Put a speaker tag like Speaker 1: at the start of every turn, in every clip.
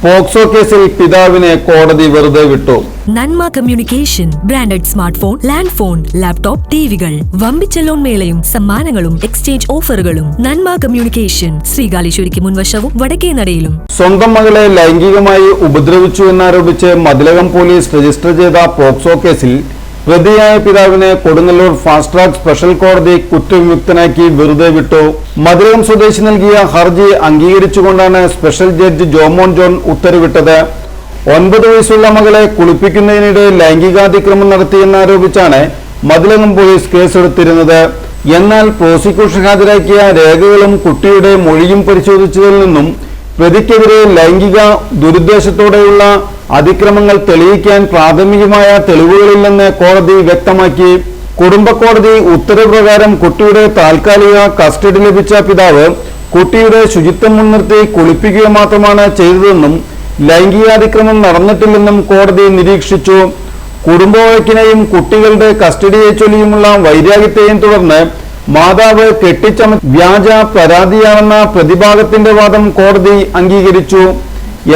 Speaker 1: POCSO കേസിൽ പിതാവിനെ കോടതി വെറുതെ വിട്ടു.
Speaker 2: Nanma communication branded smart phone, land phone, laptop, ടിവികൾ, വമ്പിച്ച ലോൺ മേളയും സമ്മാനങ്ങളും എക്സ്ചേഞ്ച് ഓഫറുകളും. നന്മ കമ്മ്യൂണിക്കേഷൻ, ശ്രീകാലേശ്വരിക്ക് മുൻവശവും വടക്കേനടയിലും.
Speaker 1: സ്വന്തം മകളെ ലൈംഗികമായി ഉപദ്രവിച്ചു എന്നാരോപിച്ച് മതിലകം പോലീസ് രജിസ്റ്റർ ചെയ്ത പോക്സോ കേസിൽ പ്രതിയായ പിതാവിനെ കൊടുങ്ങല്ലൂർ ഫാസ്റ്റ് ട്രാക്ക് സ്പെഷ്യൽ കോടതി കുറ്റവിമുക്തനാക്കി വെറുതെ വിട്ടു. മതിലകം സ്വദേശി നൽകിയ ഹർജി അംഗീകരിച്ചുകൊണ്ടാണ് സ്പെഷ്യൽ ജഡ്ജി ജോമോൻ ജോൺ ഉത്തരവിട്ടത്. 9 വയസ്സുള്ള മകളെ കുളിപ്പിക്കുന്നതിനിടെ ലൈംഗികാതിക്രമം നടത്തിയെന്നാരോപിച്ചാണ് മതിലകം പോലീസ് കേസെടുത്തിരുന്നത്. എന്നാൽ പ്രോസിക്യൂഷൻ ഹാജരാക്കിയ രേഖകളും കുട്ടിയുടെ മൊഴിയും പരിശോധിച്ചതിൽ നിന്നും പ്രതിക്കെതിരെ ലൈംഗിക ദുരുദ്ദേശത്തോടെയുള്ള അതിക്രമങ്ങൾ തെളിയിക്കാൻ പ്രാഥമികമായ തെളിവുകളില്ലെന്ന് കോടതി വ്യക്തമാക്കി. കുടുംബ കോടതി ഉത്തരവ് പ്രകാരം കുട്ടിയുടെ താൽക്കാലിക കസ്റ്റഡി ലഭിച്ച പിതാവ് കുട്ടിയുടെ ശുചിത്വം മുൻനിർത്തി കുളിപ്പിക്കുക മാത്രമാണ് ചെയ്തതെന്നും ലൈംഗികാതിക്രമം നടന്നിട്ടില്ലെന്നും കോടതി നിരീക്ഷിച്ചു. കുടുംബവഴക്കിനെയും കുട്ടികളുടെ കസ്റ്റഡിയെ ചൊല്ലിയുമുള്ള വൈരാഗ്യത്തെയും തുടർന്ന് മാതാവ് കെട്ടിച്ചമച്ച വ്യാജ പരാതിയാണെന്ന പ്രതിഭാഗത്തിന്റെ വാദം കോടതി അംഗീകരിച്ചു.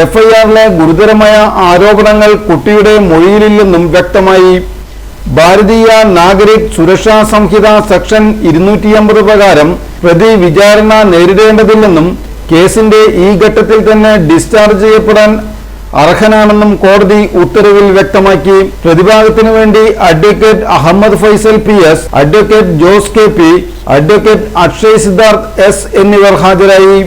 Speaker 1: എഫ്ഐആറിലെ ഗുരുതരമായ ആരോപണങ്ങൾ കുട്ടിയുടെ മൊഴിയിലില്ലെന്നും വ്യക്തമായി. ഭാരതീയ നാഗരിക് സുരക്ഷാ സംഹിത സെക്ഷൻ 250 പ്രകാരം പ്രതി വിചാരണ നേരിടേണ്ടതില്ലെന്നും കേസിന്റെ ഈ ഘട്ടത്തിൽ തന്നെ ഡിസ്ചാർജ് ചെയ്യപ്പെടാൻ അർഹനാണെന്നും കോടതി ഉത്തരവിൽ വ്യക്തമാക്കി. പ്രതിഭാഗത്തിനു വേണ്ടി advocate Ahammed Faisal PS, advocate Jose KP, advocate Akshay Siddharth S എന്നിവർ ഹാജരായി.